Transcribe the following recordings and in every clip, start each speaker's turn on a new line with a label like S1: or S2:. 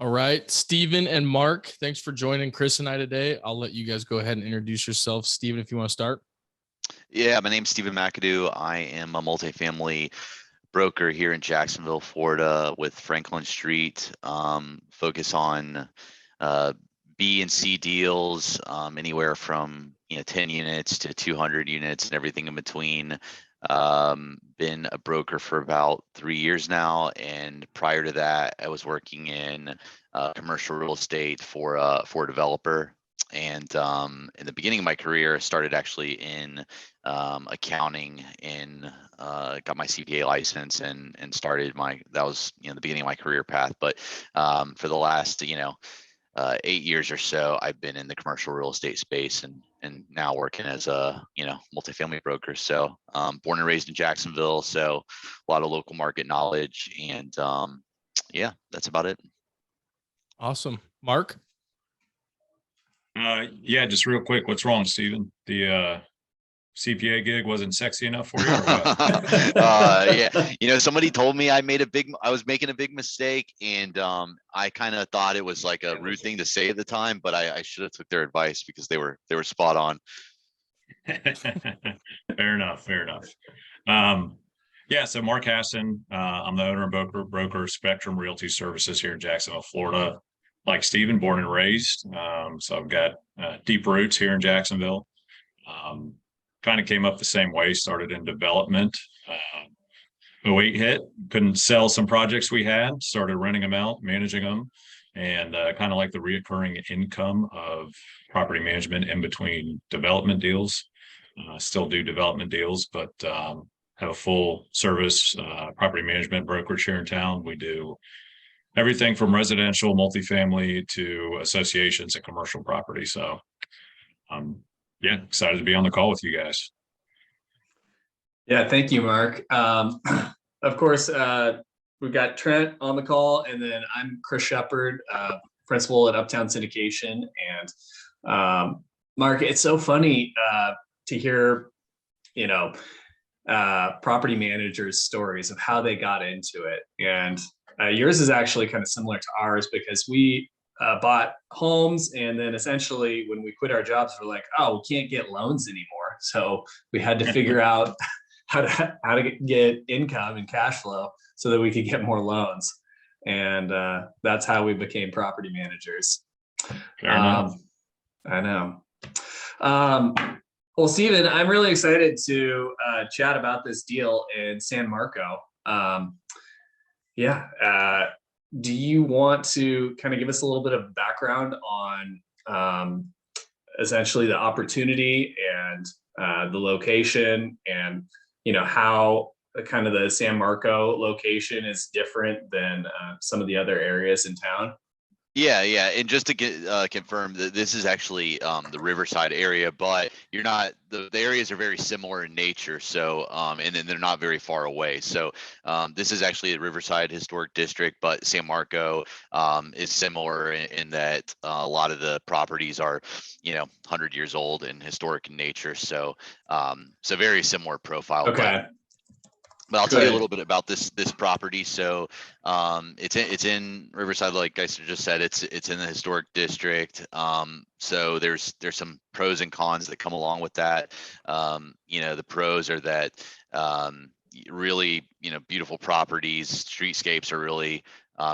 S1: All right, Stephen and Mark, thanks for joining Chris and I today. I'll let you guys go ahead and introduce yourselves. Stephen, if you want to start.
S2: Yeah, my name's Stephen McAdoo. I am a multifamily broker here in Jacksonville, Florida, with Franklin Street. Focus on B and C deals, anywhere from 10 units to 200 units and everything in between. Been a broker for about 3 years now, and prior to that, I was working in commercial real estate for a developer. And in the beginning of my career, I started actually in accounting and got my CPA license and started that was the beginning of my career path. But for the last 8 years or so, I've been in the commercial real estate space and now working as a multifamily broker. So born and raised in Jacksonville, so a lot of local market knowledge, and yeah, that's about it.
S1: Awesome. Mark?
S3: Yeah, just real quick, what's wrong, Stephen? The CPA gig wasn't sexy enough for you, or what?
S2: Yeah, somebody told me I was making a big mistake, and I kind of thought it was like a rude thing to say at the time, but I should have took their advice because they were spot on.
S3: Fair enough. Yeah, so Marc Hassan, I'm the owner and broker of Spectrum Realty Services here in Jacksonville, Florida. Like Stephen, born and raised. So I've got deep roots here in Jacksonville. Kind of came up the same way, started in development. 08 hit, couldn't sell some projects we had, started renting them out, managing them, and kind of like the reoccurring income of property management in between development deals. Still do development deals, but have a full service property management brokerage here in town. We do everything from residential, multifamily to associations and commercial property. So yeah, excited to be on the call with you guys.
S4: Yeah, thank you, Mark. Of course, we've got Trent on the call, and then I'm Chris Shepard, principal at Uptown Syndication. And Mark, it's so funny to hear, property managers' stories of how they got into it. And yours is actually kind of similar to ours, because we bought homes, and then essentially when we quit our jobs, we're like, oh, we can't get loans anymore. So we had to figure out how to get income and cash flow so that we could get more loans. And that's how we became property managers.
S3: Fair enough.
S4: I know. Well, Stephen, I'm really excited to chat about this deal in San Marco. Do you want to kind of give us a little bit of background on essentially the opportunity and the location, and how kind of the San Marco location is different than some of the other areas in town?
S2: Yeah. And just to get confirmed that this is actually the Riverside area, but you're not, the areas are very similar in nature. So, and then they're not very far away. So this is actually a Riverside Historic District, but San Marco is similar in that a lot of the properties are, 100 years old and historic in nature. So, so very similar profile.
S4: Okay.
S2: But I'll tell you a little bit about this property. So it's in Riverside, like I just said. It's in the historic district. So there's some pros and cons that come along with that. The pros are that really beautiful properties. Streetscapes are really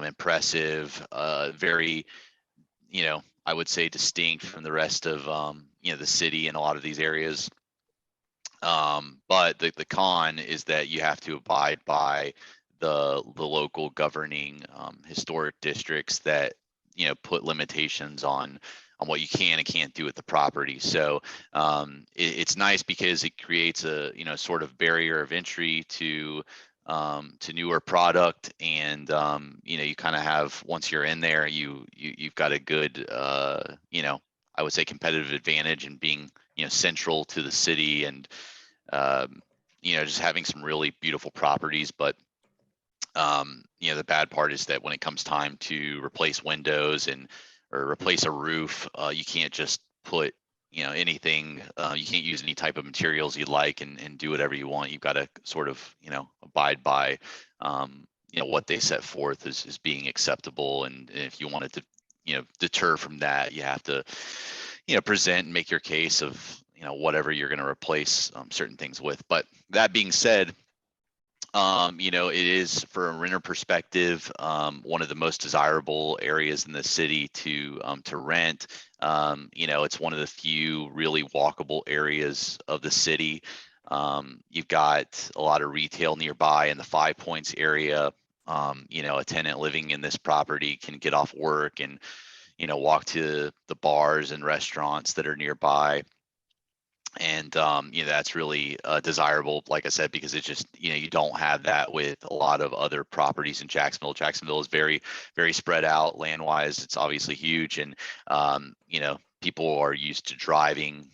S2: impressive. Very I would say distinct from the rest of the city in a lot of these areas. But the con is that you have to abide by the local governing historic districts that put limitations on what you can and can't do with the property. So it's nice because it creates a sort of barrier of entry to newer product, and you kind of have, once you're in there, you've got a good I would say competitive advantage in being central to the city, and just having some really beautiful properties. But the bad part is that when it comes time to replace windows or replace a roof, you can't just put anything. You can't use any type of materials you like and do whatever you want. You've got to sort of abide by what they set forth as being acceptable. And if you wanted to, deter from that, you have to, present and make your case of, whatever you're going to replace certain things with. But that being said, it is, for a renter perspective, one of the most desirable areas in the city to rent. It's one of the few really walkable areas of the city. You've got a lot of retail nearby in the Five Points area. A tenant living in this property can get off work and, walk to the bars and restaurants that are nearby. And that's really desirable, like I said, because it's just, you don't have that with a lot of other properties in Jacksonville. Jacksonville is very, very spread out land wise. It's obviously huge, and people are used to driving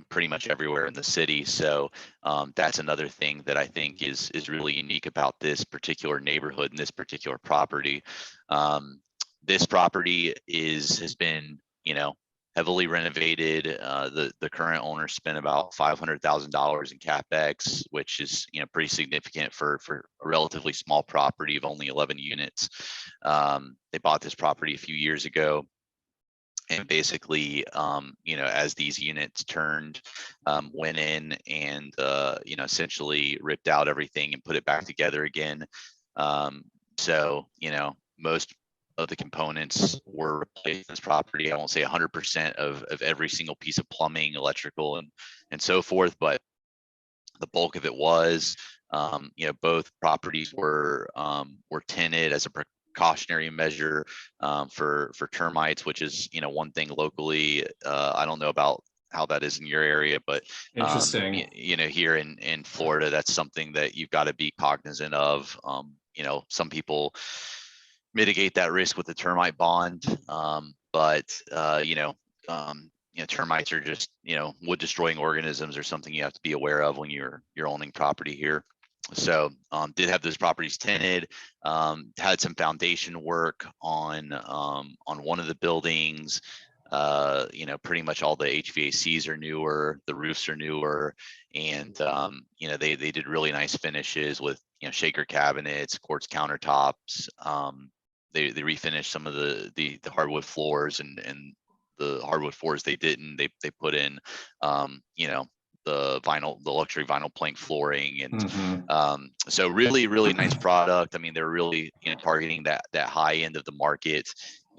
S2: pretty much everywhere in the city. So that's another thing that I think is really unique about this particular neighborhood and this particular property. This property has been, heavily renovated. The current owner spent about $500,000 in CapEx, which is, pretty significant for a relatively small property of only 11 units. They bought this property a few years ago, and basically, as these units turned, went in and, essentially ripped out everything and put it back together again. So, most of the components were replaced in this property. I won't say 100% of every single piece of plumbing, electrical, and so forth, but the bulk of it was. Both properties were tinted as a precautionary measure for termites, which is, one thing locally. I don't know about how that is in your area, but
S4: Interesting.
S2: Here in Florida, that's something that you've got to be cognizant of. Some people mitigate that risk with the termite bond, but termites are just, wood destroying organisms, or something you have to be aware of when you're owning property here. So did have those properties tinted, had some foundation work on one of the buildings. Pretty much all the HVACs are newer, the roofs are newer, and they did really nice finishes with, shaker cabinets, quartz countertops. They refinished some of the hardwood floors, and the hardwood floors they didn't. They put in the luxury vinyl plank flooring, and so really, really nice product. I mean, they're really, targeting that high end of the market,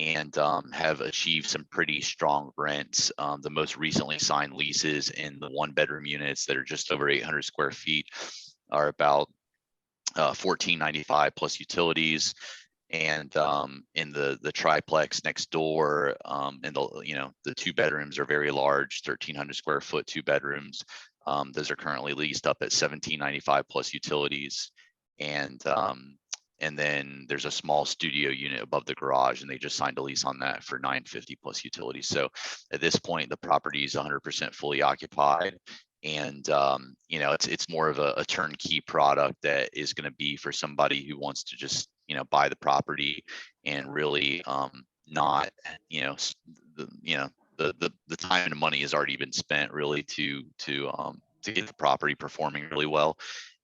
S2: and have achieved some pretty strong rents. The most recently signed leases in the 1-bedroom units that are just over 800 square feet are about $14.95 plus utilities. And in the triplex next door, and the 2 bedrooms are very large, 1,300 square foot 2 bedrooms. Those are currently leased up at $17.95 plus utilities. And then there's a small studio unit above the garage, and they just signed a lease on that for $950 plus utilities. So at this point, the property is 100% fully occupied. And it's more of a turnkey product that is going to be for somebody who wants to just, buy the property and really not, the time and money has already been spent really to get the property performing really well.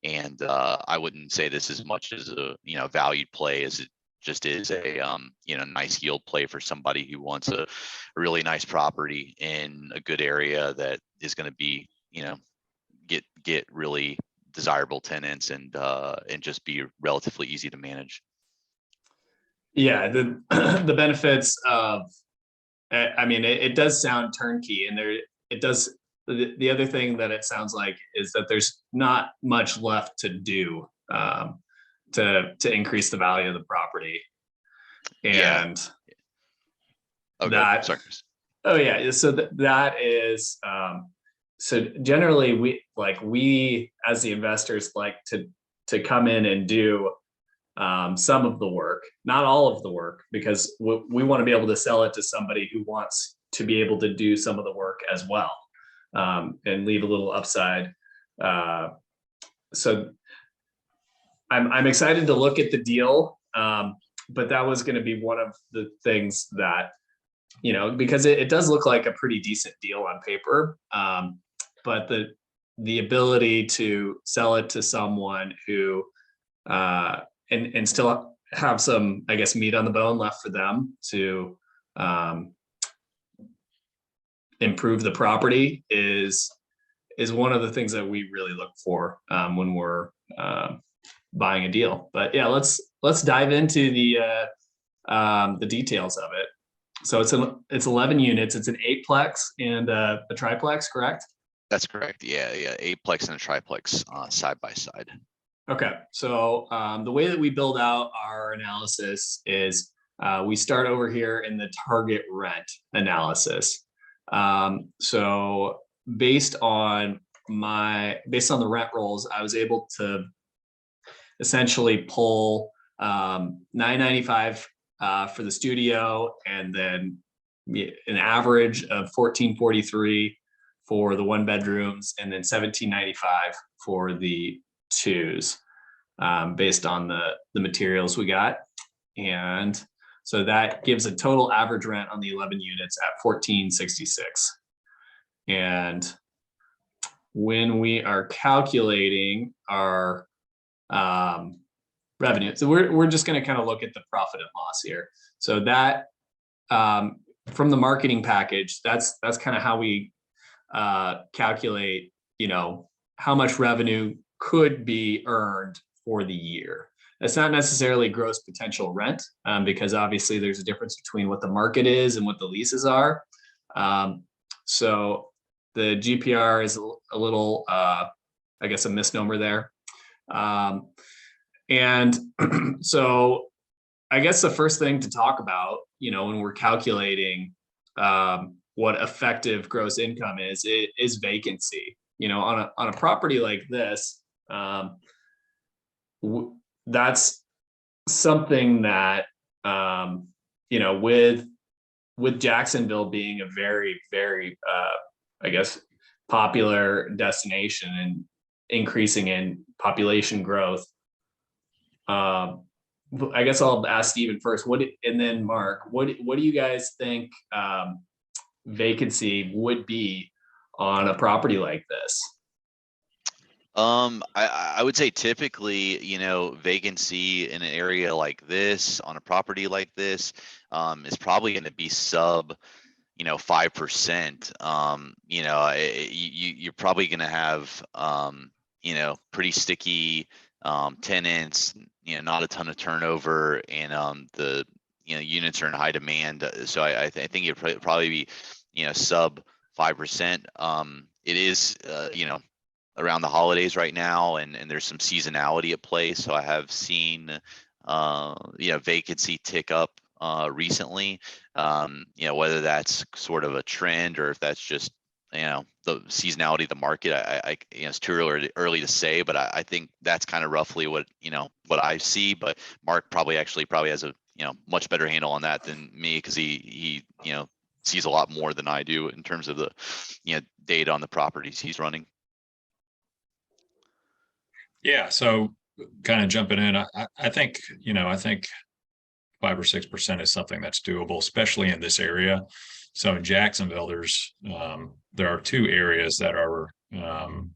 S2: And I wouldn't say this as much as a valued play as it just is a nice yield play for somebody who wants a really nice property in a good area that is going to be get really desirable tenants, and just be relatively easy to manage.
S4: Yeah, the the benefits of, I mean, it does sound turnkey, and it does. The other thing that it sounds like is that there's not much left to do to increase the value of the property, and that.
S2: Sorry, Chris.
S4: Oh yeah, so that is. So generally, we as the investors like to come in and do some of the work, not all of the work, because we want to be able to sell it to somebody who wants to be able to do some of the work as well, and leave a little upside. So I'm excited to look at the deal, but that was going to be one of the things that, because it does look like a pretty decent deal on paper, but the ability to sell it to someone who and still have some, I guess, meat on the bone left for them to improve the property is one of the things that we really look for when we're buying a deal. But yeah, let's dive into the details of it. So it's 11 units. It's an 8-plex and a triplex, correct?
S2: That's correct. Yeah. 8-plex and a triplex side by side.
S4: Okay. So the way that we build out our analysis is we start over here in the target rent analysis. So based on the rent rolls, I was able to essentially pull $995 for the studio, and then an average of $1,443 for the 1-bedrooms, and then $1,795 for the 2s, based on the materials we got. And so that gives a total average rent on the 11 units at $1,466. And when we are calculating our revenue, so we're just going to kind of look at the profit and loss here. So that from the marketing package, that's kind of how we calculate, how much revenue could be earned for the year. It's not necessarily gross potential rent, because obviously there's a difference between what the market is and what the leases are. So the GPR is a little, I guess, a misnomer there. And so I guess the first thing to talk about, when we're calculating what effective gross income is vacancy. On a property like this, that's something that, with Jacksonville being a very, very, I guess, popular destination and increasing in population growth. I guess I'll ask Steven first. And then Marc, what do you guys think vacancy would be on a property like this?
S2: I would say typically, vacancy in an area like this, on a property like this, is probably going to be sub 5%. You're probably going to have pretty sticky tenants, not a ton of turnover, and the units are in high demand. So I think it'd probably be sub 5%. It is around the holidays right now, and there's some seasonality at play. So I have seen vacancy tick up recently. Whether that's sort of a trend or if that's just the seasonality of the market, it's too early to say, but I think that's kind of roughly what I see. But Marc probably has a much better handle on that than me, because he sees a lot more than I do in terms of the data on the properties he's running.
S3: Yeah, so kind of jumping in, I think 5 or 6% is something that's doable, especially in this area. So in Jacksonville, there are 2 areas that are kind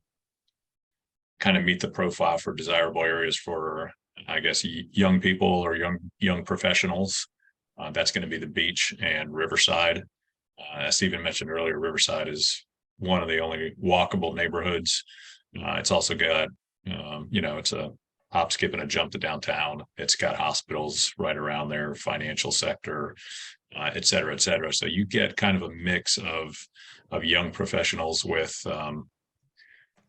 S3: of meet the profile for desirable areas for, I guess, young people or young professionals. That's going to be the Beach and Riverside. As Steven mentioned earlier, Riverside is one of the only walkable neighborhoods. It's also got it's a hop, skip, and a jump to downtown. It's got hospitals right around there, financial sector, et cetera, et cetera. So you get kind of a mix of young professionals with,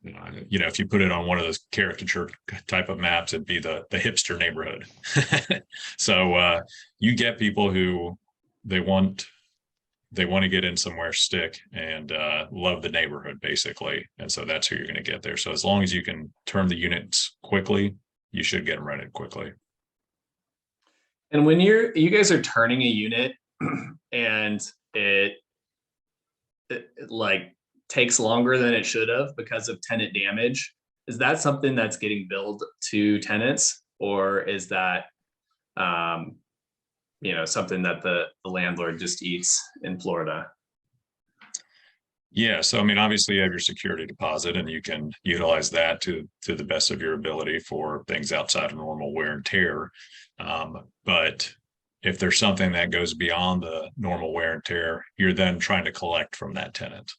S3: if you put it on one of those caricature type of maps, it'd be the hipster neighborhood. So you get people who they want to get in somewhere, stick, and love the neighborhood, basically. And so that's who you're going to get there. So as long as you can turn the units quickly, you should get them rented quickly.
S4: And when you guys are turning a unit and it like takes longer than it should have because of tenant damage, is that something that's getting billed to tenants, or is that something that the landlord just eats in Florida?
S3: Yeah, so I mean, obviously you have your security deposit and you can utilize that to the best of your ability for things outside of normal wear and tear. But if there's something that goes beyond the normal wear and tear, you're then trying to collect from that tenant.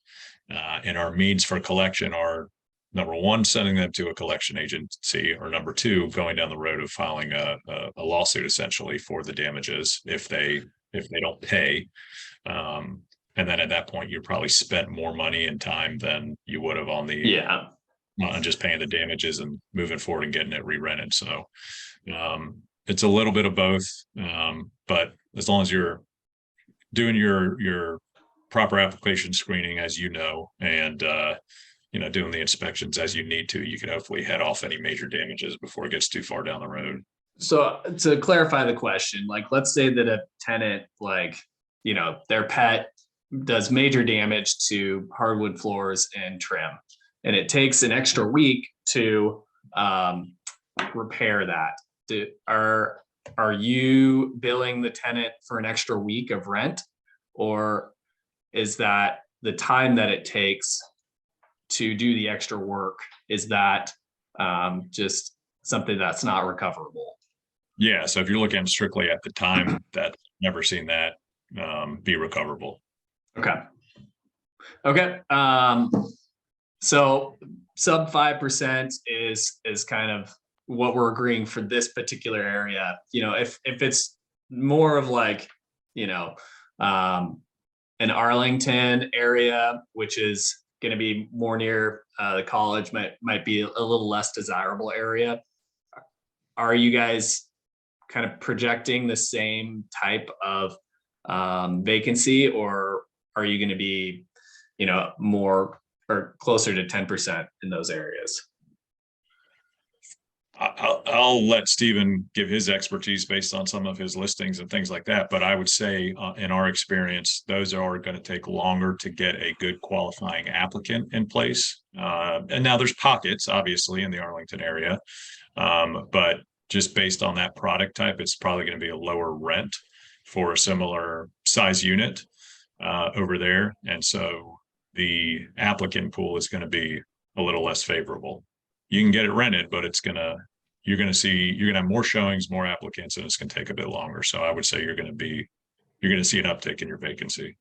S3: And our means for collection are number one, sending them to a collection agency, or number two, going down the road of filing a lawsuit essentially for the damages if they don't pay. And then at that point, you probably spent more money and time than you would have on the on just paying the damages and moving forward and getting it re-rented. So it's a little bit of both, but as long as you're doing your proper application screening, as you know, and doing the inspections as you need to, you can hopefully head off any major damages before it gets too far down the road.
S4: So to clarify the question, like, let's say that a tenant, like, their pet does major damage to hardwood floors and trim, and it takes an extra week to repair that. Are you billing the tenant for an extra week of rent, or is that the time that it takes to do the extra work? Is that just something that's not recoverable?
S3: Yeah, so if you're looking strictly at the time, that's never seen that be recoverable.
S4: Okay. So sub 5% is kind of what we're agreeing for this particular area. If it's more of like, an Arlington area, which is going to be more near the college, might be a little less desirable area. Are you guys kind of projecting the same type of vacancy, or are you going to be, more or closer to 10% in those areas?
S3: I'll let Stephen give his expertise based on some of his listings and things like that. But I would say in our experience, those are going to take longer to get a good qualifying applicant in place. And now there's pockets, obviously, in the Arlington area. But just based on that product type, it's probably going to be a lower rent for a similar size unit over there. And so the applicant pool is going to be a little less favorable. You can get it rented, but you're going to have more showings, more applicants, and it's going to take a bit longer. So I would say you're going to see an uptick in your vacancy.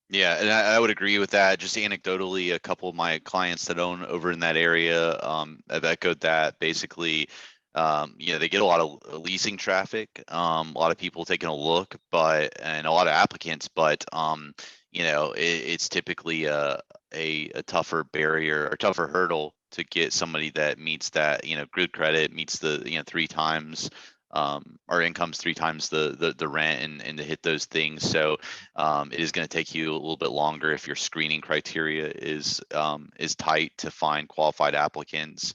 S2: Yeah, and I would agree with that. Just anecdotally, a couple of my clients that own over in that area have echoed that. Basically, they get a lot of leasing traffic, a lot of people taking a look, and a lot of applicants, but it's typically a tougher barrier or tougher hurdle to get somebody that meets that, good credit, meets the, 3 times our income's 3 times the rent, and to hit those things. So it is going to take you a little bit longer if your screening criteria is tight to find qualified applicants.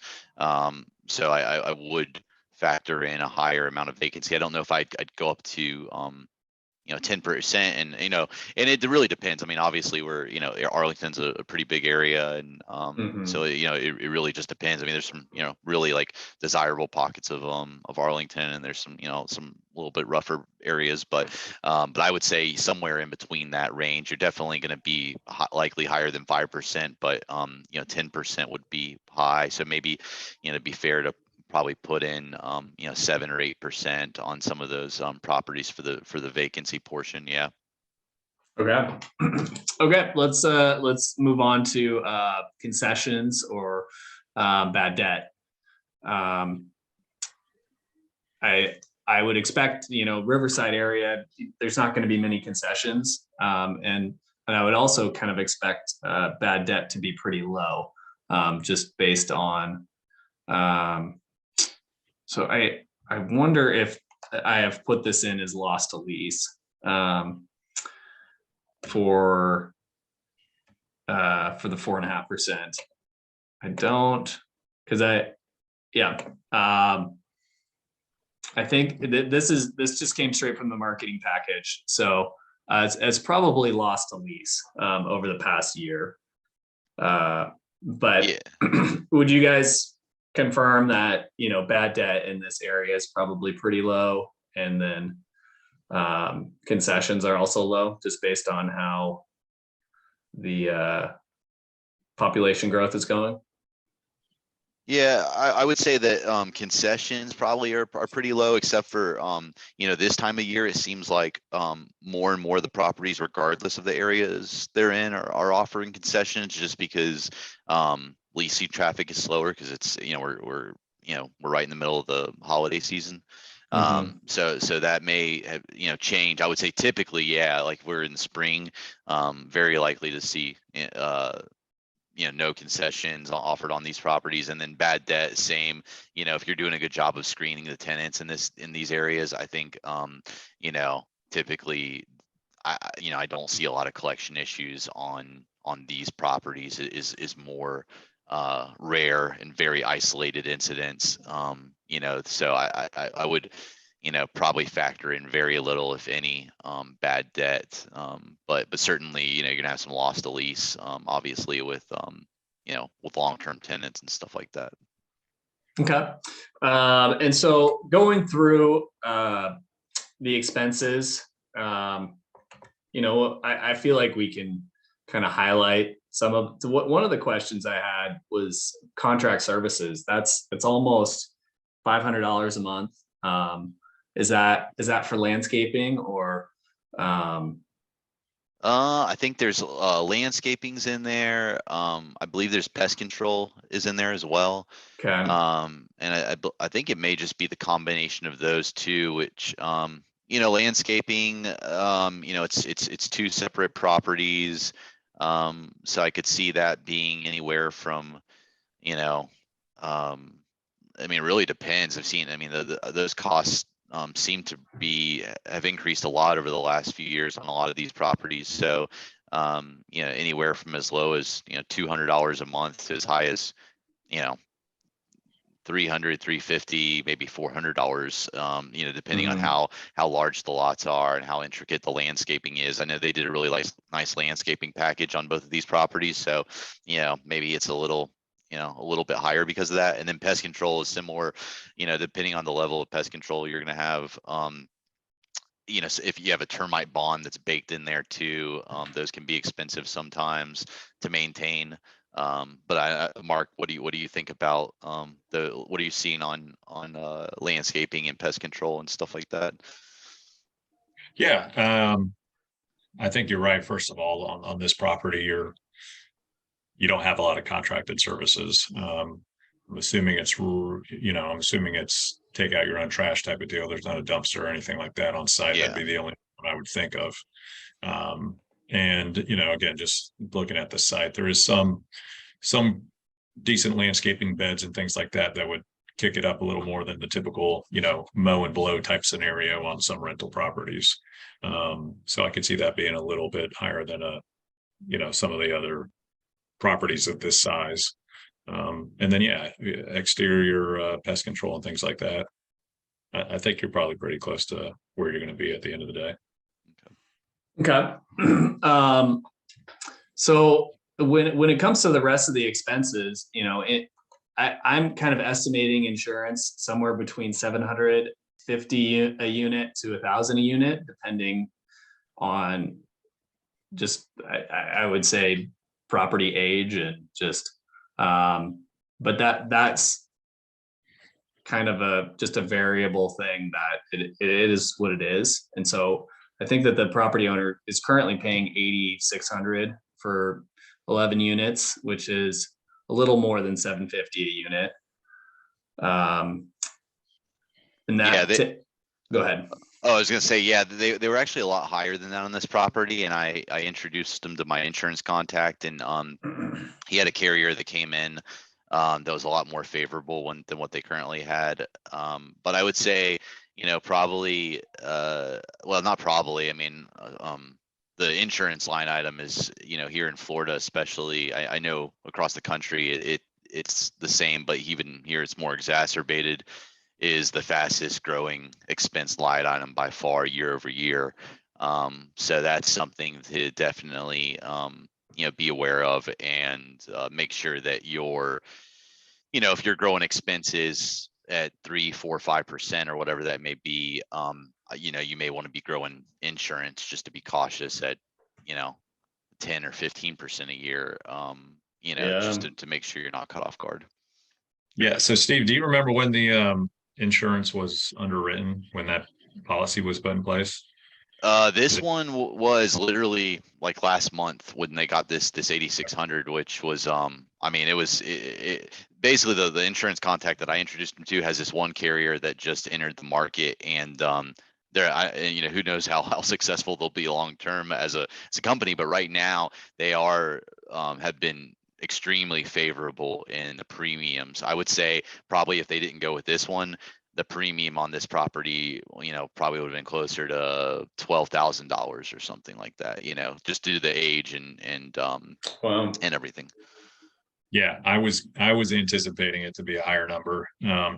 S2: So I would factor in a higher amount of vacancy. I don't know if I'd go up to 10%, and and it really depends. I mean, obviously we're Arlington's a pretty big area, and so it really just depends. I mean, there's some really like desirable pockets of Arlington, and there's some some little bit rougher areas, but I would say somewhere in between that range. You're definitely going to be likely higher than 5%, but 10% would be high. So maybe to be fair, to probably put in 7 or 8% on some of those properties for the vacancy portion. Yeah.
S4: Okay. Okay. Let's move on to concessions or bad debt. I would expect Riverside area, there's not going to be many concessions, and I would also kind of expect bad debt to be pretty low, just based on. So I wonder if I have put this in as loss to lease for the 4.5%. I don't, because I think this just came straight from the marketing package. So it's probably lost to lease over the past year. But yeah. Would you guys confirm that bad debt in this area is probably pretty low, and then concessions are also low, just based on how the population growth is going?
S2: Yeah, I would say that concessions probably are pretty low, except for this time of year, it seems like more and more of the properties, regardless of the areas they're in, are offering concessions just because leasing traffic is slower because it's we're right in the middle of the holiday season. So that may have change. I would say typically, yeah, like we're in the spring, very likely to see no concessions offered on these properties. And then bad debt, same. If you're doing a good job of screening the tenants in these areas, I think typically I don't see a lot of collection issues on these properties. It is more rare and very isolated incidents. So I would probably factor in very little, if any, bad debt. But certainly, you're gonna have some loss to lease, obviously with with long-term tenants and stuff like that.
S4: Okay. And so going through the expenses, I feel like we can kind of highlight some of one of the questions I had was contract services. It's almost $500 a month. Is that for landscaping or
S2: I think there's landscaping's in there. I believe there's pest control is in there as well.
S4: okay.
S2: And I think it may just be the combination of those two, which landscaping, it's two separate properties. So I could see that being anywhere from, it really depends. I've seen, those costs seem to have increased a lot over the last few years on a lot of these properties. So, anywhere from as low as, $200 a month to as high as, $300, $350, maybe $400, depending on how large the lots are and how intricate the landscaping is. I know they did a really nice landscaping package on both of these properties. So, maybe it's a little bit higher because of that. And then pest control is similar, depending on the level of pest control you're going to have. So if you have a termite bond that's baked in there too, those can be expensive sometimes to maintain. But Marc, what do you think about what are you seeing on landscaping and pest control and stuff like that?
S3: Yeah, I think you're right. First of all, on this property, you don't have a lot of contracted services. I'm assuming it's take out your own trash type of deal. There's not a dumpster or anything like that on site.
S2: Yeah.
S3: That'd be the only one I would think of. And again, just looking at the site, there is some decent landscaping beds and things like that would kick it up a little more than the typical, mow and blow type scenario on some rental properties. So I could see that being a little bit higher than some of the other properties of this size. And then, exterior pest control and things like that. I think you're probably pretty close to where you're going to be at the end of the day.
S4: Okay. So when it comes to the rest of the expenses, I'm kind of estimating insurance somewhere between $750 a unit to $1,000 a unit, depending on just I would say property age and just but that's kind of just a variable thing that it is what it is. And so I think that the property owner is currently paying $8,600 for 11 units, which is a little more than $750 a unit. And that go ahead.
S2: Oh, I was gonna say, yeah, they were actually a lot higher than that on this property, and I introduced them to my insurance contact, and he had a carrier that came in that was a lot more favorable than what they currently had. But I would say, probably, well, not probably. The insurance line item is, here in Florida, especially, I know across the country it's the same, but even here it's more exacerbated. Is the fastest growing expense line item by far year over year. So that's something to definitely be aware of, and make sure that if you're growing expenses at 3, 4, 5% or whatever that may be, you may want to be growing insurance just to be cautious at 10 or 15% a year,
S4: Yeah.
S2: just to make sure you're not caught off guard.
S3: Yeah. So Steve, do you remember when the insurance was underwritten, when that policy was put in place?
S2: This one was literally like last month when they got this 8600, which was I mean, it was basically the insurance contact that I introduced him to has this one carrier that just entered the market, and who knows how successful they'll be long term as a company, but right now they are have been extremely favorable in the premiums. I would say probably if they didn't go with this one, the premium on this property, probably would have been closer to $12,000 or something like that, just due to the age and
S4: Wow.
S2: and everything.
S3: Yeah, I was anticipating it to be a higher number.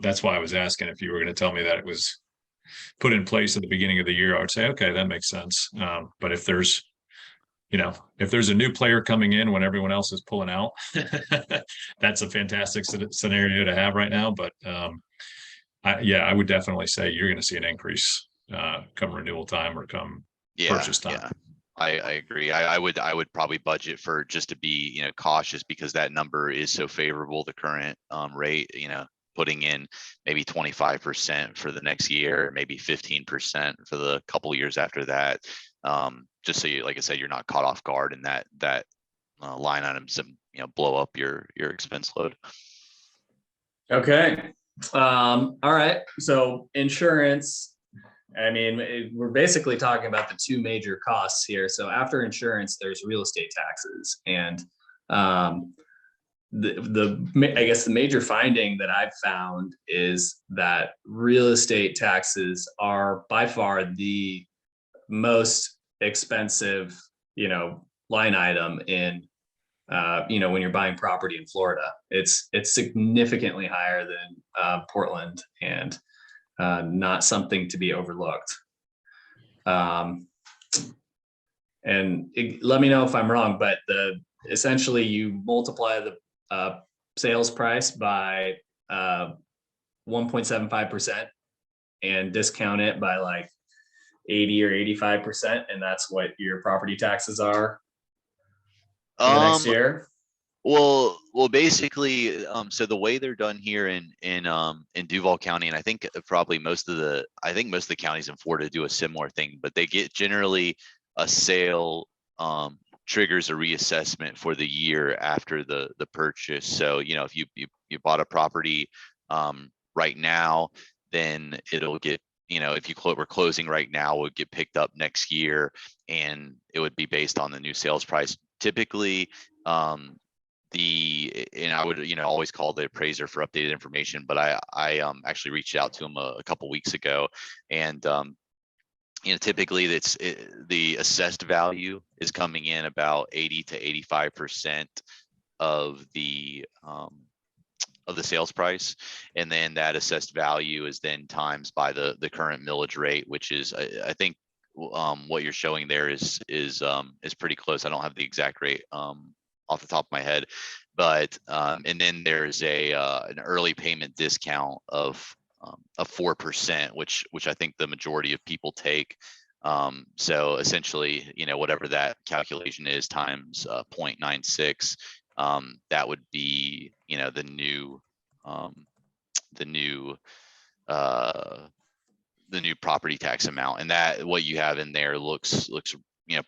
S3: That's why I was asking if you were going to tell me that it was put in place at the beginning of the year. I would say, okay, that makes sense. But if there's a new player coming in when everyone else is pulling out, that's a fantastic scenario to have right now. But I would definitely say you're going to see an increase come renewal time or come purchase time.
S2: Yeah. I agree. I would probably budget for just to be, cautious, because that number is so favorable, the current rate, putting in maybe 25% for the next year, maybe 15% for the couple years after that. Just so you, like I said, you're not caught off guard and that line items, blow up your expense load.
S4: Okay. All right. So insurance, I mean, we're basically talking about the two major costs here. So after insurance, there's real estate taxes, and I guess the major finding that I've found is that real estate taxes are by far the most expensive, line item in when you're buying property in Florida. It's significantly higher than Portland, and not something to be overlooked. And let me know if I'm wrong, but essentially you multiply the sales price by 1.75% and discount it by like 80 or 85%, and that's what your property taxes are for the next year.
S2: Well, basically, so the way they're done here in Duval County, and I think probably most of the counties in Florida do a similar thing, but they get generally a sale triggers a reassessment for the year after the purchase. So, if you bought a property right now, then it'll get, if you were closing right now, it would get picked up next year, and it would be based on the new sales price. Typically, and I would, always call the appraiser for updated information, but I actually reached out to him a couple weeks ago, and typically the assessed value is coming in about 80 to 85% of the sales price, and then that assessed value is then times by the current millage rate, which is I think what you're showing there is pretty close. I don't have the exact rate off the top of my head, but and then there's an early payment discount of 4%, which I think the majority of people take. So essentially, whatever that calculation is times 0.96, that would be the new property tax amount, and that what you have in there looks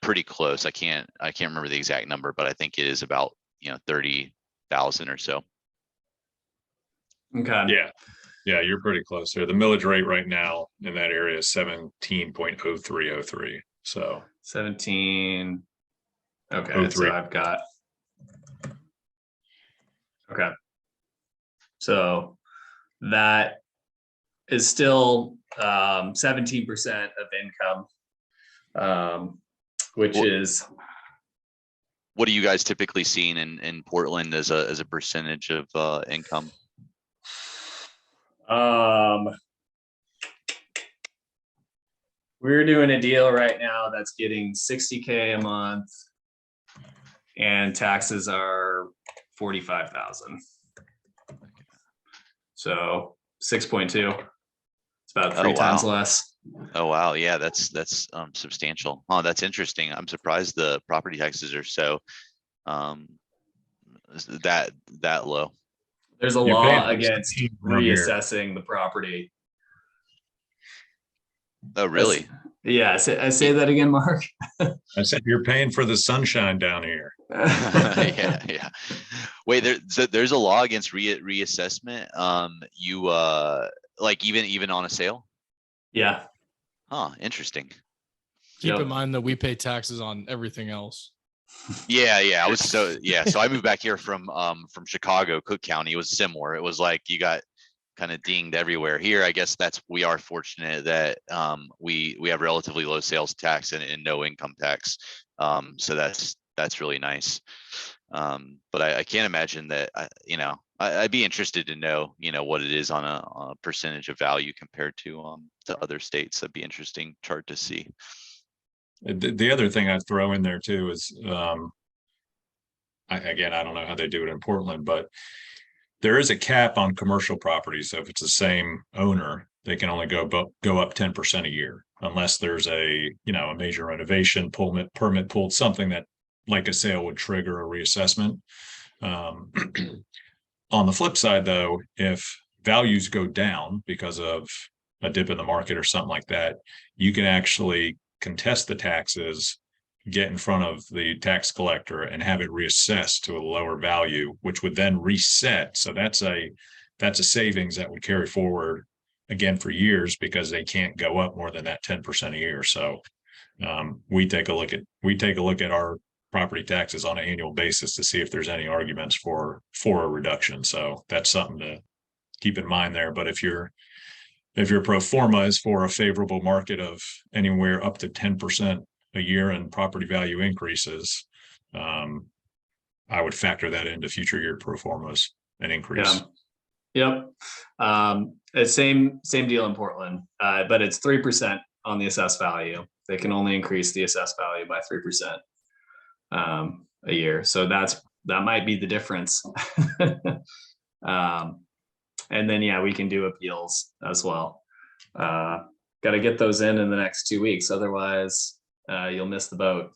S2: pretty close. I can't remember the exact number, but I think it is about 30,000 or so.
S4: Okay.
S3: Yeah, you're pretty close there. The millage rate right now in that area is 17.0303. So
S4: 17. Okay,
S3: 03.
S4: so I've got. Okay. So that is still 17% of income, which is.
S2: What are you guys typically seeing in Portland as a percentage of income?
S4: We're doing a deal right now that's getting $60K a month, and taxes are $45,000. So 6.2. It's about three times less.
S2: Oh, wow. Yeah, that's substantial. Oh, that's interesting. I'm surprised the property taxes are so um that low.
S4: There's a
S3: You're paying
S4: law
S3: for the
S4: against
S3: sunshine down here.
S4: reassessing the property.
S2: Oh, really?
S4: Yeah, I say that again, Mark.
S3: I said you're paying for the sunshine down here.
S2: Yeah, yeah. Wait, there's a law against reassessment. You like even on a sale?
S4: Yeah.
S2: Huh, interesting.
S1: Keep
S4: Yep.
S1: in mind that we pay taxes on everything else.
S2: Yeah, yeah. So I moved back here from Chicago, Cook County. It was similar. It was like you got kind of dinged everywhere. Here, I guess we are fortunate that we have relatively low sales tax and no income tax. So that's really nice. But I can't imagine that I'd be interested to know, what it is on a percentage of value compared to other states. That'd be interesting chart to see.
S3: The other thing I'd throw in there too is, I don't know how they do it in Portland, but there is a cap on commercial properties. So if it's the same owner, they can only go up 10% a year, unless there's a major renovation, permit pulled, something that like a sale would trigger a reassessment. On the flip side, though, if values go down because of a dip in the market or something like that, you can actually contest the taxes, get in front of the tax collector and have it reassessed to a lower value, which would then reset. So that's a savings that would carry forward again for years, because they can't go up more than that 10% a year. So we take a look at our property taxes on an annual basis to see if there's any arguments for a reduction. So that's something to keep in mind there. But if your pro forma is for a favorable market of anywhere up to 10% a year in property value increases, I would factor that into future year pro formas and increase.
S4: Yeah. Yep. It's same deal in Portland, but it's 3% on the assessed value. They can only increase the assessed value by 3% a year. So that might be the difference. And then, yeah, we can do appeals as well. Got to get those in the next 2 weeks. Otherwise, you'll miss the boat.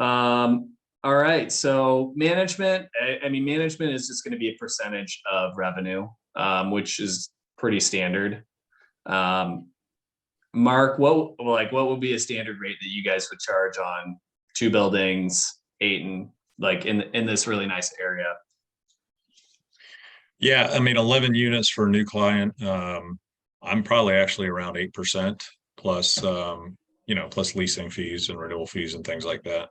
S4: All right. So management, management is just going to be a percentage of revenue, which is pretty standard. Mark, what would be a standard rate that you guys would charge on 2 buildings, 8 and like in this really nice area?
S3: Yeah, 11 units for a new client. I'm probably actually around 8% plus, plus leasing fees and renewal fees and things like that.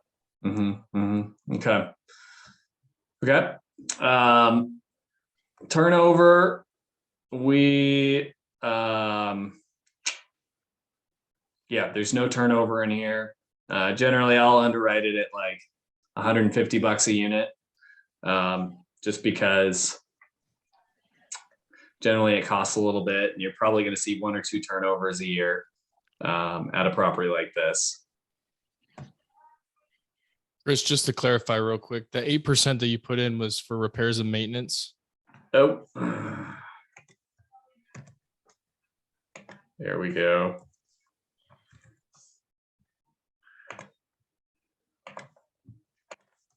S4: Okay. Turnover, there's no turnover in here. Generally I'll underwrite it at like $150 a unit. Just because generally it costs a little bit and you're probably going to see 1 or 2 turnovers a year at a property like this.
S1: Chris, just to clarify real quick, the 8% that you put in was for repairs and maintenance.
S4: Oh, there we go.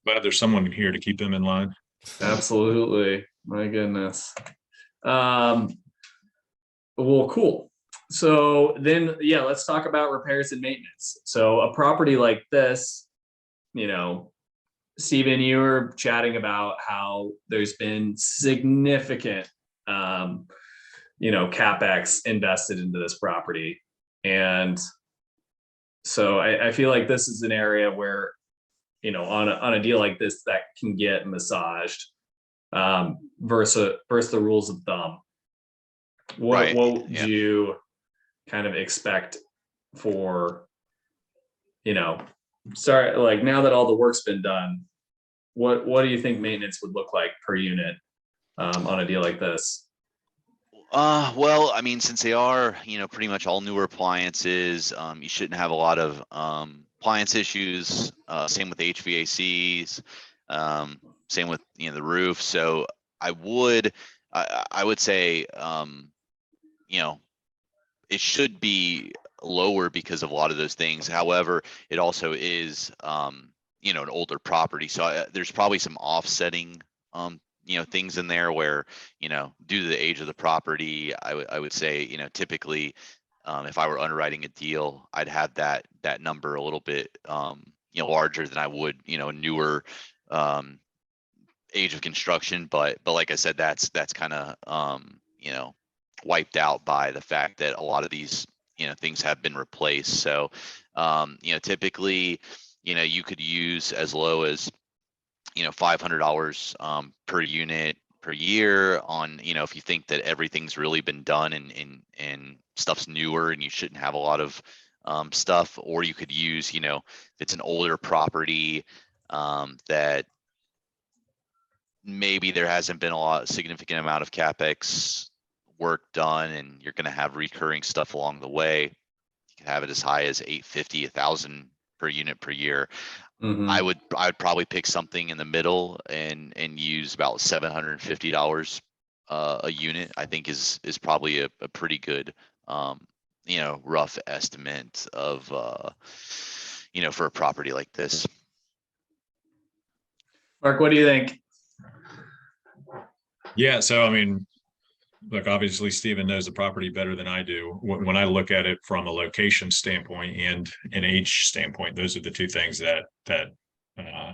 S3: Glad there's someone here to keep them in line.
S4: Absolutely. My goodness. Well, cool. So then, yeah, let's talk about repairs and maintenance. So a property like this, Stephen, you were chatting about how there's been significant, CapEx invested into this property. And so I feel like this is an area where, on a deal like this that can get massaged versus the rules of thumb. What would you kind of expect for, start like now that all the work's been done, what do you think maintenance would look like per unit on a deal like this?
S2: Well, since they are, pretty much all newer appliances, you shouldn't have a lot of appliance issues. Same with HVACs, same with the roof. So I would say it should be lower because of a lot of those things. However, it also is, you know, an older property. So there's probably some offsetting, you know, things in there where, you know, due to the age of the property, I would say, you know, typically, if I were underwriting a deal, I'd have that number a little bit, you know, larger than I would, you know, a newer, age of construction. But like I said, that's kind of, you know, wiped out by the fact that a lot of these, you know, things have been replaced. So, you know, typically, you know, you could use as low as, you know, $500 per unit per year on, you know, if you think that everything's really been done and stuff's newer and you shouldn't have a lot of stuff. Or you could use, you know, if it's an older property that maybe there hasn't been significant amount of CapEx work done and you're going to have recurring stuff along the way. You can have it as high as 850, 1,000 per unit per year. I would probably pick something in the middle and use about $750 a unit. I think is probably a pretty good, you know, rough estimate of, you know, for a property like this.
S4: Marc, what do you think?
S3: Yeah, so I mean, look, obviously Stephen knows the property better than I do. When I look at it from a location standpoint and an age standpoint, those are the two things that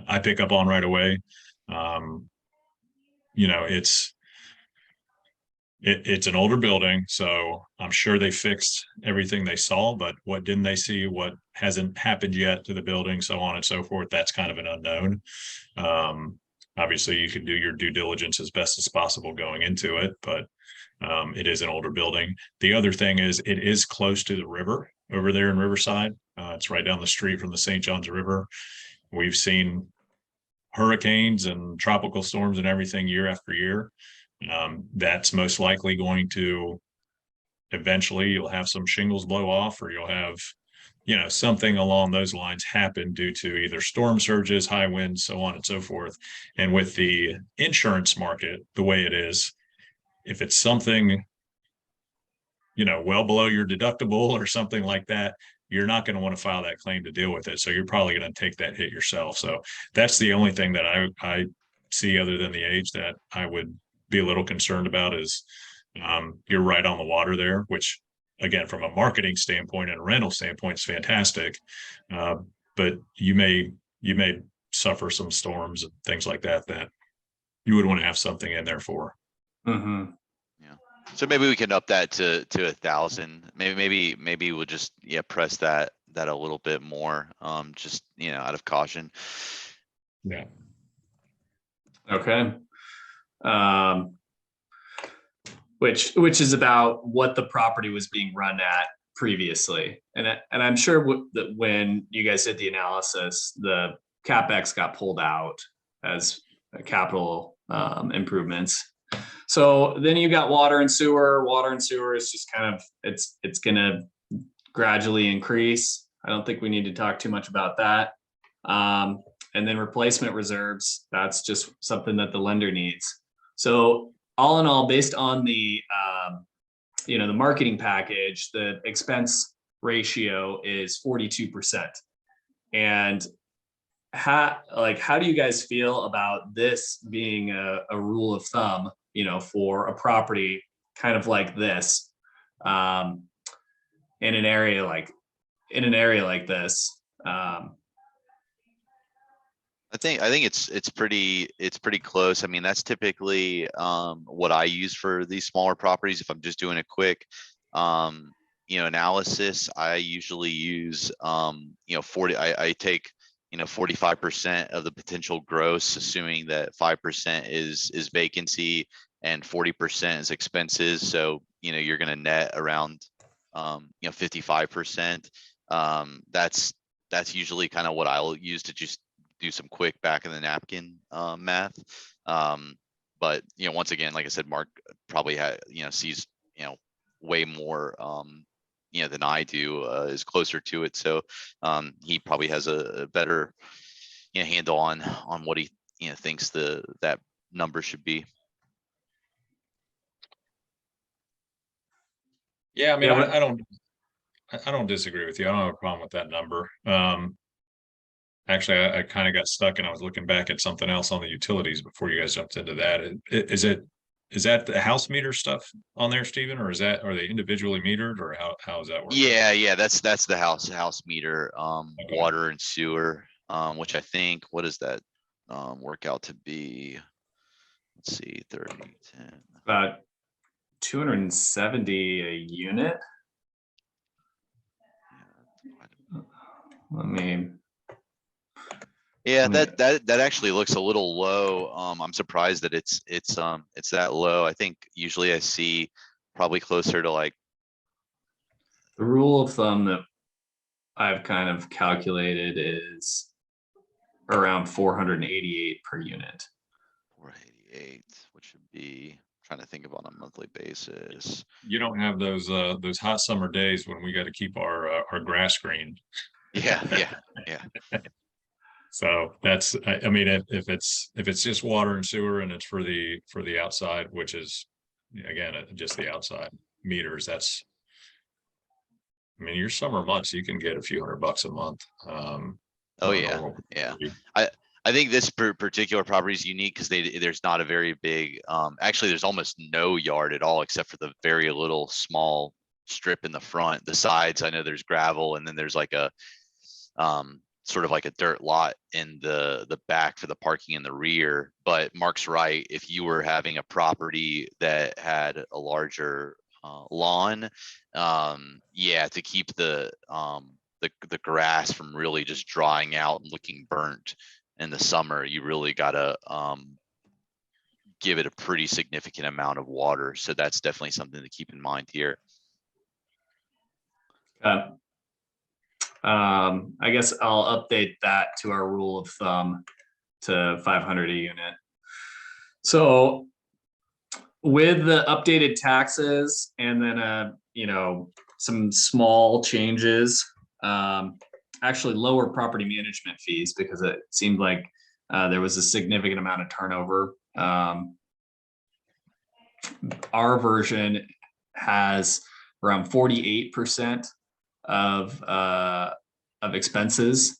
S3: I pick up on right away. You know, it's an older building, so I'm sure they fixed everything they saw, but what didn't they see? What hasn't happened yet to the building, so on and so forth. That's kind of an unknown. Obviously, you can do your due diligence as best as possible going into it, but it is an older building. The other thing is it is close to the river over there in Riverside. It's right down the street from the St. Johns River. We've seen hurricanes and tropical storms and everything year after year. That's most likely going to eventually you'll have some shingles blow off, or you'll have, you know, something along those lines happen due to either storm surges, high winds, so on and so forth. And with the insurance market the way it is, if it's something, you know, well below your deductible or something like that, you're not going to want to file that claim to deal with it. So you're probably going to take that hit yourself. So that's the only thing that I see other than the age that I would be a little concerned about is you're right on the water there, which again, from a marketing standpoint and a rental standpoint is fantastic. But you may suffer some storms and things like that you would want to have something in there for.
S4: Mm-hmm.
S2: Yeah. So maybe we can up that to 1,000. Maybe we'll just press that a little bit more. Just out of caution.
S3: Yeah.
S4: Okay. Which is about what the property was being run at previously, and I'm sure that when you guys did the analysis, the CapEx got pulled out as capital improvements. So then you got water and sewer. Water and sewer is just kind of it's going to gradually increase. I don't think we need to talk too much about that. And then replacement reserves, that's just something that the lender needs. So all in all, based on the the marketing package, the expense ratio is 42%. And how do you guys feel about this being a rule of thumb, for a property kind of like this, in an area like this?
S2: I think it's pretty close. I mean, that's typically what I use for these smaller properties. If I'm just doing a quick analysis, I usually use 40. I take 45% of the potential gross, assuming that 5% is vacancy and 40% is expenses. So you're going to net around 55%. That's usually kind of what I'll use to just do some quick back of the napkin math. But once again, like I said, Marc probably sees way more than I do, is closer to it. So he probably has a better handle on what he thinks that number should be.
S3: Yeah, I mean,
S4: Yeah,
S3: I don't disagree with you. I don't have a problem with that number. Actually, I kind of got stuck and I was looking back at something else on the utilities before you guys jumped into that. Is that the house meter stuff on there, Stephen, or are they individually metered, or how is that working?
S2: Yeah, that's the house meter,
S3: Okay.
S2: water and sewer, which I think, what does that work out to be? Let's see, 30, 10.
S4: about 270 a unit. Let me.
S2: Yeah,
S4: Let me-
S2: that actually looks a little low. I'm surprised that it's that low. I think usually I see probably closer to like,
S4: The rule of thumb that I've kind of calculated is around 488 per unit.
S2: 488, which would be, trying to think of on a monthly basis.
S3: You don't have those hot summer days when we got to keep our grass green.
S2: Yeah.
S3: So that's, I mean, if it's just water and sewer and it's for the outside, which is again just the outside meters, that's, I mean, your summer months you can get a few $100 a month.
S2: Oh
S3: for a
S2: yeah,
S3: normal
S2: yeah.
S3: property.
S2: I think this particular property is unique because there's not a very big, actually there's almost no yard at all except for the very little small strip in the front. The sides, I know there's gravel, and then there's like a sort of like a dirt lot in the back for the parking in the rear. But Mark's right, if you were having a property that had a larger lawn, yeah, to keep the grass from really just drying out and looking burnt in the summer, you really gotta give it a pretty significant amount of water. So that's definitely something to keep in mind here.
S4: I guess I'll update that to our rule of thumb to 500 a unit. So with the updated taxes and then some small changes, actually lower property management fees, because it seemed like there was a significant amount of turnover. Our version has around 48% of expenses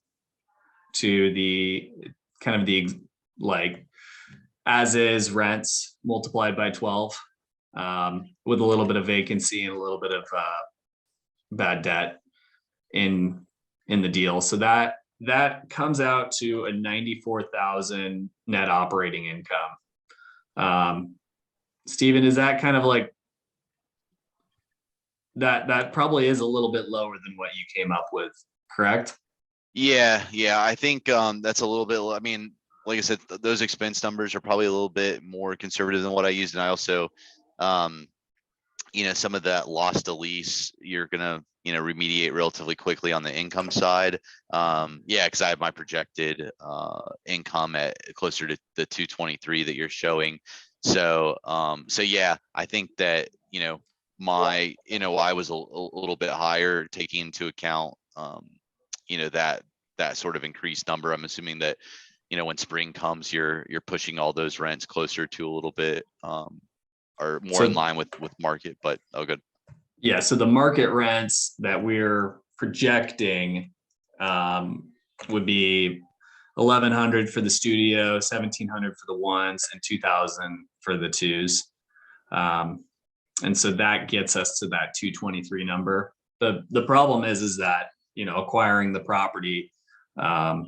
S4: to the kind of the like as is rents multiplied by 12, with a little bit of vacancy and a little bit of bad debt in the deal. So that comes out to a 94,000 net operating income. Stephen, is that kind of like that probably is a little bit lower than what you came up with, correct?
S2: Yeah, I think that's a little bit, I mean, like I said, those expense numbers are probably a little bit more conservative than what I used. And I also, some of that loss to lease, you're gonna, remediate relatively quickly on the income side. Yeah, because I have my projected income at closer to the 223 that you're showing. So, yeah, I think that, my NOI was a little bit higher, taking into account, that sort of increased number. I'm assuming that, when spring comes, you're pushing all those rents closer to a little bit, or more in line with market, but oh, good.
S4: Yeah, so the market rents that we're projecting would be 1,100 for the studio, 1,700 for the ones, and 2,000 for the twos. And so that gets us to that 223 number. The problem is that, acquiring the property, their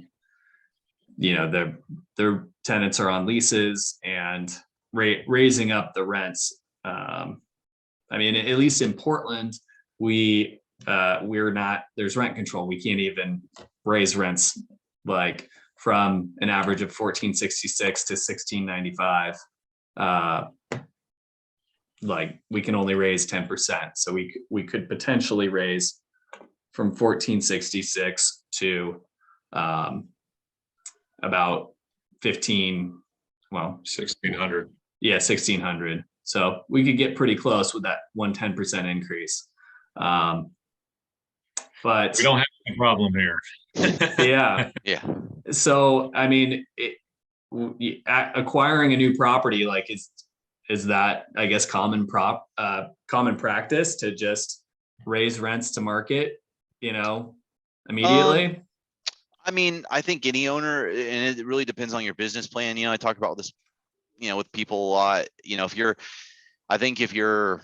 S4: tenants are on leases, and raising up the rents. I mean, at least in Portland, we're not, there's rent control. We can't even raise rents like from an average of 1466 to 1695. Like we can only raise 10%. So we could potentially raise from 1466 to about
S3: 1,600.
S4: Yeah, 1,600. So we could get pretty close with that 110% increase. But
S3: We don't have a problem here.
S4: Yeah. So I mean, acquiring a new property, like is that, I guess, common common practice to just raise rents to market, immediately?
S2: I mean, I think any owner, and it really depends on your business plan. I talk about this, with people a lot. If you're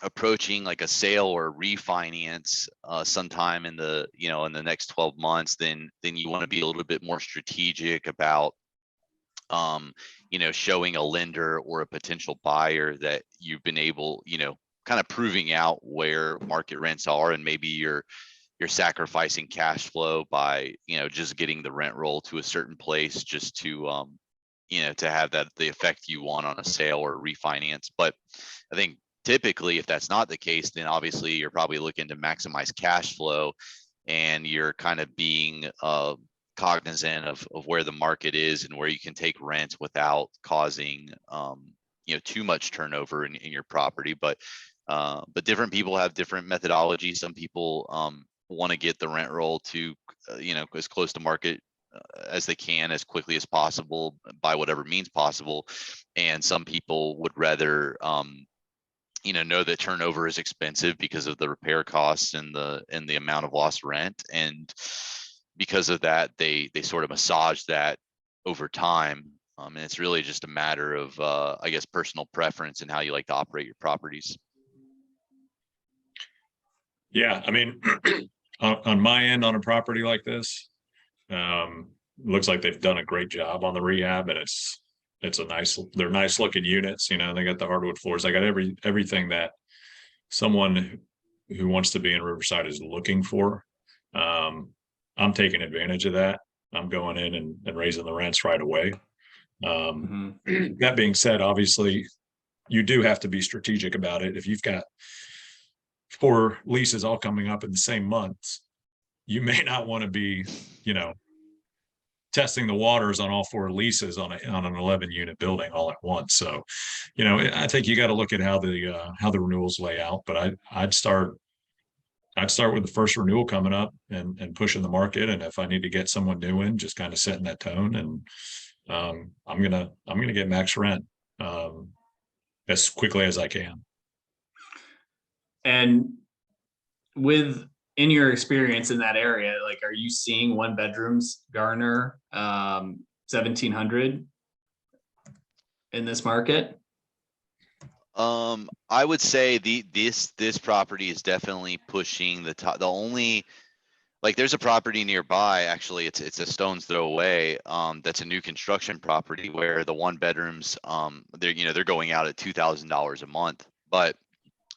S2: approaching like a sale or refinance sometime in the next 12 months, then you want to be a little bit more strategic about showing a lender or a potential buyer that you've been able, kind of proving out where market rents are, and maybe you're sacrificing cash flow by just getting the rent roll to a certain place just to to have the effect you want on a sale or refinance. But I think typically, if that's not the case, then obviously you're probably looking to maximize cash flow, and you're kind of being cognizant of where the market is and where you can take rent without causing too much turnover in your property. But different people have different methodologies. Some people want to get the rent roll to as close to market as they can, as quickly as possible, by whatever means possible. And some people would rather know that turnover is expensive because of the repair costs and the amount of lost rent, and because of that they sort of massage that over time. And it's really just a matter of I guess personal preference and how you like to operate your properties.
S3: Yeah, I mean, on my end, on a property like this, looks like they've done a great job on the rehab, and they're nice looking units. They got the hardwood floors. They got everything that someone who wants to be in Riverside is looking for. I'm taking advantage of that. I'm going in and raising the rents right away. That being said, obviously you do have to be strategic about it. If you've got 4 leases all coming up in the same month, you may not want to be, testing the waters on all 4 leases on an 11 unit building all at once. So, I think you got to look at how the renewals lay out. But I'd start with the first renewal coming up and pushing the market. And if I need to get someone new in, just kind of setting that tone. And I'm gonna get max rent as quickly as I can.
S4: And in your experience in that area, like, are you seeing 1-bedrooms garner 1,700 in this market?
S2: I would say this property is definitely pushing the top. The only, like, there's a property nearby, actually, it's a stone's throw away, that's a new construction property where the 1-bedrooms, they're going out at $2,000 a month. But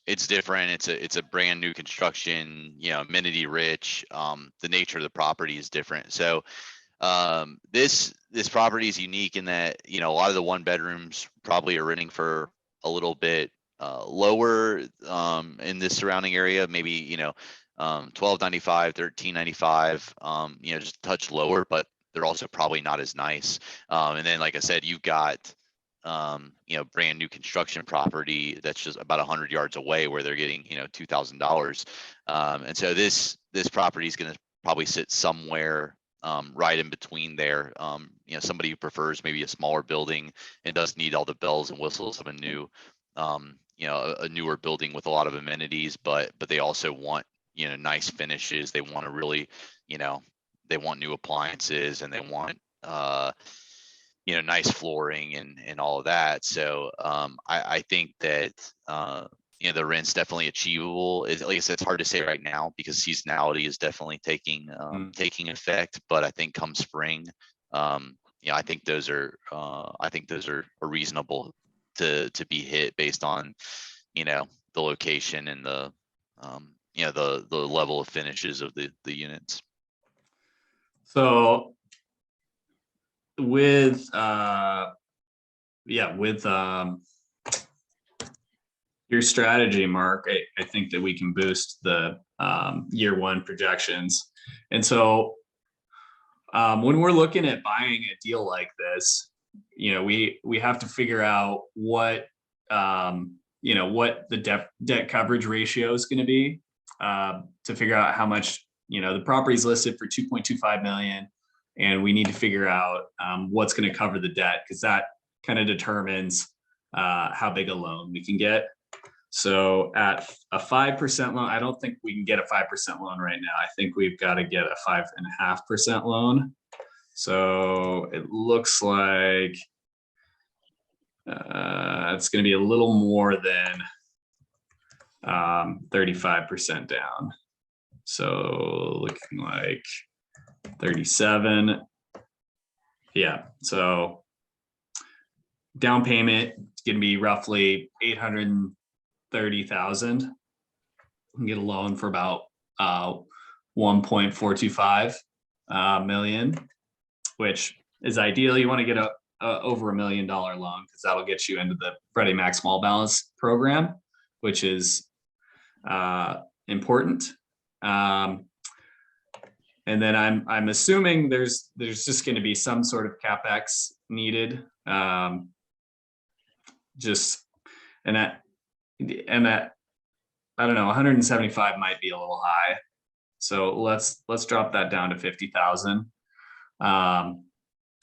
S2: it's different. It's a brand new construction, amenity rich. The nature of the property is different. So this property is unique in that a lot of the 1-bedrooms probably are renting for a little bit lower in this surrounding area, maybe $1,295, $1,395, just a touch lower, but they're also probably not as nice. And then, like I said, you've got brand new construction property that's just about 100 yards away where they're getting $2,000. And so this property is going to probably sit somewhere right in between there. Somebody who prefers maybe a smaller building and doesn't need all the bells and whistles of a new a newer building with a lot of amenities, but they also want nice finishes. They want to really they want new appliances, and they want nice flooring and all of that. So I think that the rent's definitely achievable. Like I said, it's hard to say right now because seasonality is definitely taking effect. But I think come spring, I think those are reasonable to be hit based on the location and the level of finishes of the units.
S4: So with your strategy, Marc, I think that we can boost the year 1 projections. And so when we're looking at buying a deal like this, we have to figure out what the debt coverage ratio is going to be to figure out how much, the property's listed for 2.25 million. And we need to figure out what's going to cover the debt, because that kind of determines how big a loan we can get. So at a 5% loan, I don't think we can get a 5% loan right now. I think we've got to get a 5.5% loan. So it looks like it's going to be a little more than 35% down. So looking like 37. Yeah. So down payment is going to be roughly 830,000. You can get a loan for about 1.425 million, which is ideal. You want to get a over $1 million loan because that'll get you into the Freddie Mac small balance program, which is important. And then I'm assuming there's just going to be some sort of CapEx needed. And that I don't know, 175 might be a little high. So let's drop that down to 50,000.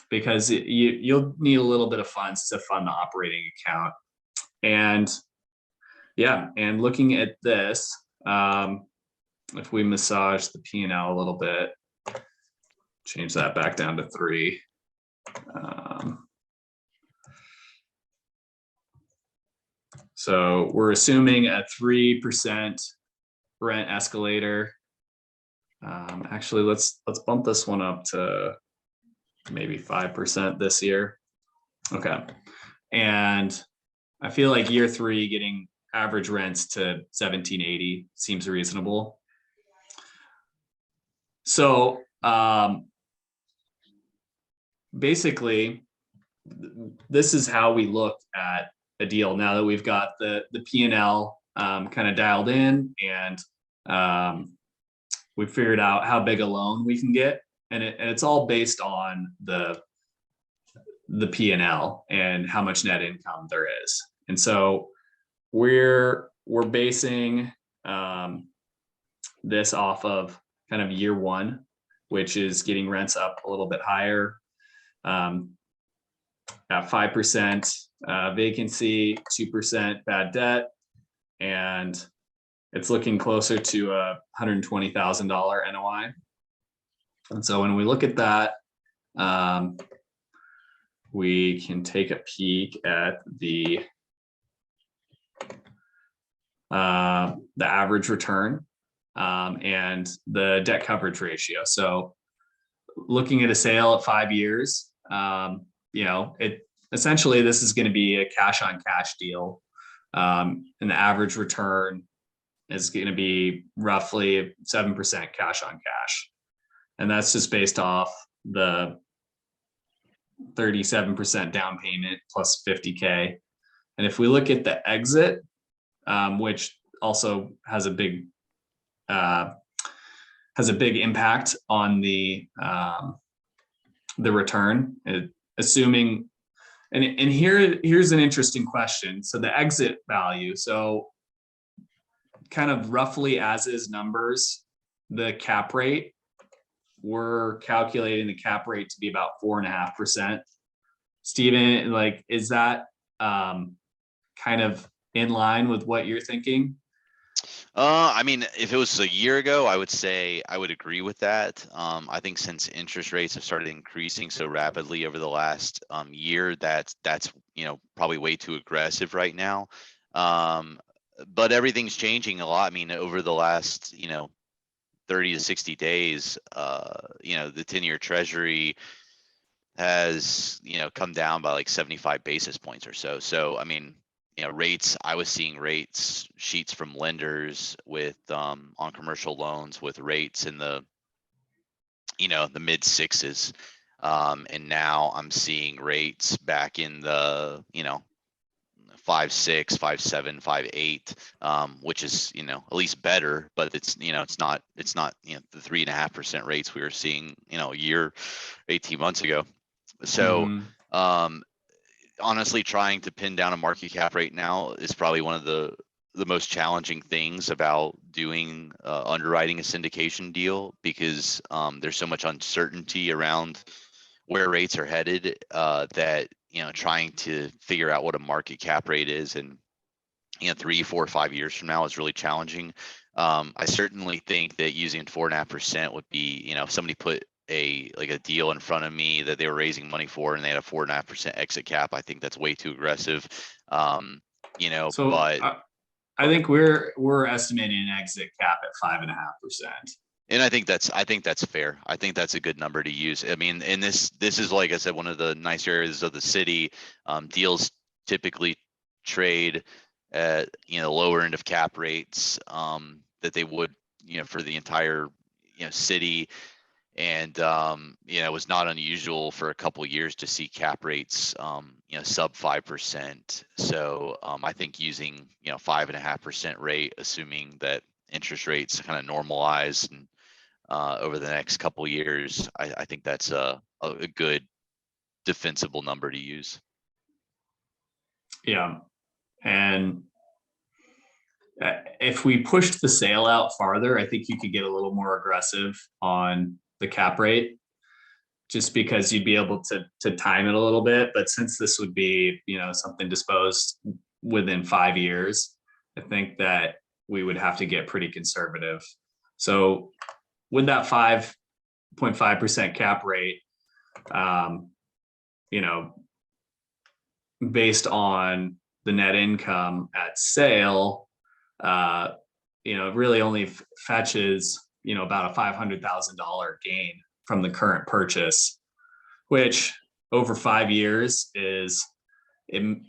S4: Because you'll need a little bit of funds to fund the operating account. And yeah, and looking at this, if we massage the P&L a little bit, change that back down to 3. So we're assuming a 3% rent escalator. Actually, let's bump this one up to maybe 5% this year. Okay. And I feel like year 3 getting average rents to 1780 seems reasonable. So basically, this is how we look at a deal now that we've got the P&L kind of dialed in, and we figured out how big a loan we can get. And it's all based on the P&L and how much net income there is. And so we're basing this off of kind of year 1, which is getting rents up a little bit higher, at 5% vacancy, 2% bad debt, and it's looking closer to a $120,000 NOI. And so when we look at that, we can take a peek at the average return and the debt coverage ratio. So looking at a sale at 5 years, essentially this is going to be a cash on cash deal. And the average return is going to be roughly 7% cash on cash. And that's just based off the 37% down payment plus 50K. And if we look at the exit, which also has a big impact on the return, assuming, and here's an interesting question. So the exit value, so kind of roughly as is numbers, the cap rate, we're calculating the cap rate to be about 4.5%. Steven, like, is that kind of in line with what you're thinking?
S2: I mean, if it was a year ago, I would say I would agree with that. I think since interest rates have started increasing so rapidly over the last year, that's probably way too aggressive right now. But everything's changing a lot. I mean, over the last 30 to 60 days, the 10-year treasury has come down by like 75 basis points or so. So I mean, rates, I was seeing rates sheets from lenders with on commercial loans with rates in the the mid 6s, and now I'm seeing rates back in the 5.6, 5.7, 5.8, which is at least better, but it's it's not the 3.5% rates we were seeing a year, 18 months ago. So honestly, trying to pin down a market cap rate now is probably one of the most challenging things about doing underwriting a syndication deal, because there's so much uncertainty around where rates are headed, that trying to figure out what a market cap rate is and 3, 4, 5 years from now is really challenging. I certainly think that using 4.5% would be, if somebody put a deal in front of me that they were raising money for and they had a 4.5% exit cap, I think that's way too aggressive.
S4: So
S2: But
S4: I think we're estimating an exit cap at 5.5%.
S2: and I think that's fair. I think that's a good number to use. I mean, and this is, like I said, one of the nice areas of the city. Deals typically trade at lower end of cap rates that they would for the entire city. And it was not unusual for a couple of years to see cap rates sub 5%. So I think using 5.5% rate, assuming that interest rates kind of normalize and over the next couple of years, I think that's a good defensible number to use.
S4: Yeah. And if we pushed the sale out farther, I think you could get a little more aggressive on the cap rate, just because you'd be able to time it a little bit. But since this would be, something disposed within 5 years, I think that we would have to get pretty conservative. So with that 5.5% cap rate, based on the net income at sale, it really only fetches, about a $500,000 gain from the current purchase, which over 5 years it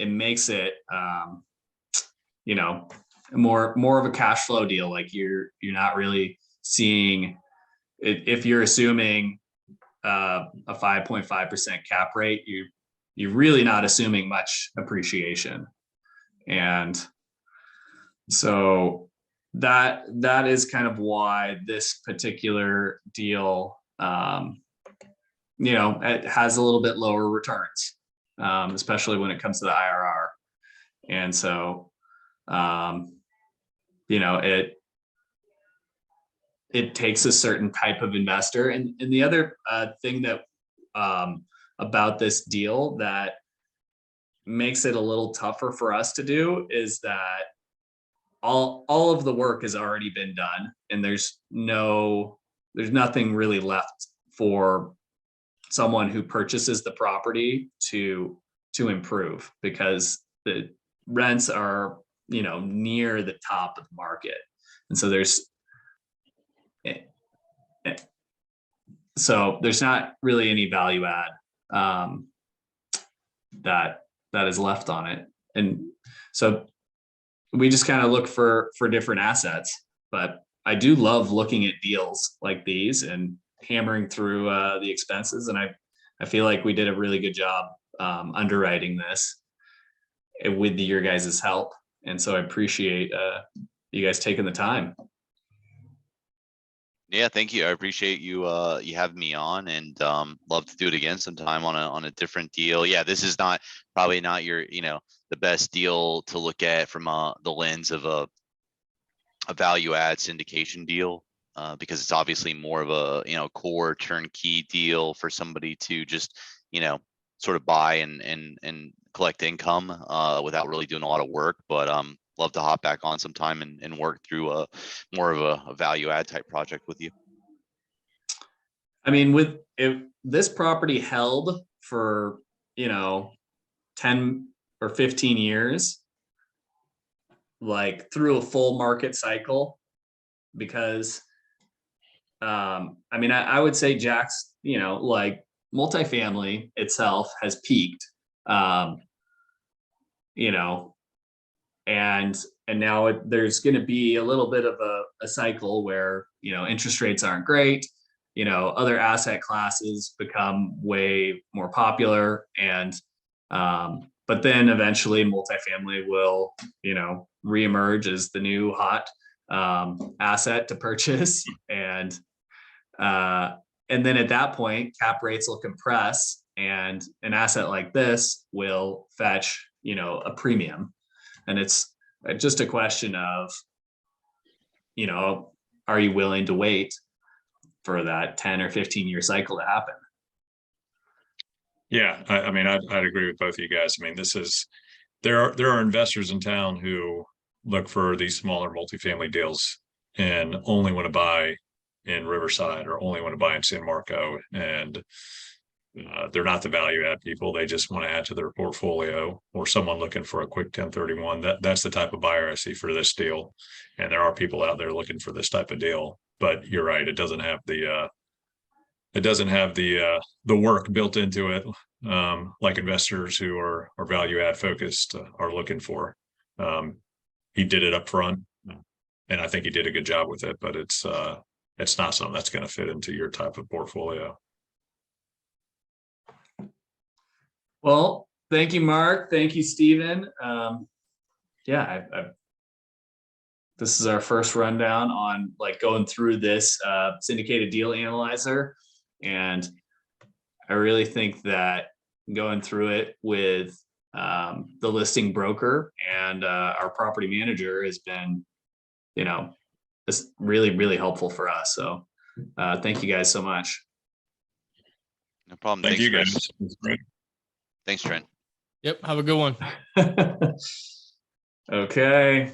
S4: makes it, more of a cash flow deal. Like you're not really seeing it. If you're assuming a 5.5% cap rate, you're really not assuming much appreciation. And so that is kind of why this particular deal, it has a little bit lower returns, especially when it comes to the IRR. And so, it takes a certain type of investor. And the other thing that about this deal that makes it a little tougher for us to do is that all of the work has already been done, and there's nothing really left for someone who purchases the property to improve, because the rents are near the top of the market. And so there's not really any value add that is left on it. And so we just kind of look for different assets. But I do love looking at deals like these and hammering through the expenses. And I feel like we did a really good job underwriting this with your guys' help. And so I appreciate you guys taking the time.
S2: Yeah, thank you. I appreciate you having me on, and love to do it again sometime on a different deal. Yeah, this is probably not your the best deal to look at from the lens of a value add syndication deal, because it's obviously more of a core turnkey deal for somebody to just sort of buy and collect income without really doing a lot of work. But love to hop back on sometime and work through more of a value add type project with you.
S4: I mean, if this property held for 10 or 15 years, like through a full market cycle, because I would say Jack's, like multifamily itself has peaked, and now there's going to be a little bit of a cycle where interest rates aren't great, other asset classes become way more popular, and but then eventually multifamily will reemerge as the new hot asset to purchase, and then at that point cap rates will compress, and an asset like this will fetch a premium. And it's just a question of, are you willing to wait for that 10 or 15 year cycle to happen?
S3: Yeah, I'd agree with both of you guys. I mean, there are investors in town who look for these smaller multifamily deals and only want to buy in Riverside or only want to buy in San Marco, and they're not the value add people. They just want to add to their portfolio, or someone looking for a quick 1031. That's the type of buyer I see for this deal. And there are people out there looking for this type of deal, but you're right. It doesn't have the work built into it, like investors who are value add focused are looking for. He did it up front, and I think he did a good job with it, but it's not something that's going to fit into your type of portfolio.
S4: Well, thank you, Marc. Thank you, Stephen. This is our first rundown on like going through this syndicated deal analyzer. And I really think that going through it with the listing broker and our property manager has been, it's really, really helpful for us. So thank you guys so much.
S2: No problem.
S3: Thank
S2: Thanks,
S3: you
S2: Chris.
S3: guys. That's great.
S2: Thanks, Trent.
S1: Yep. Have a good one.
S4: Okay.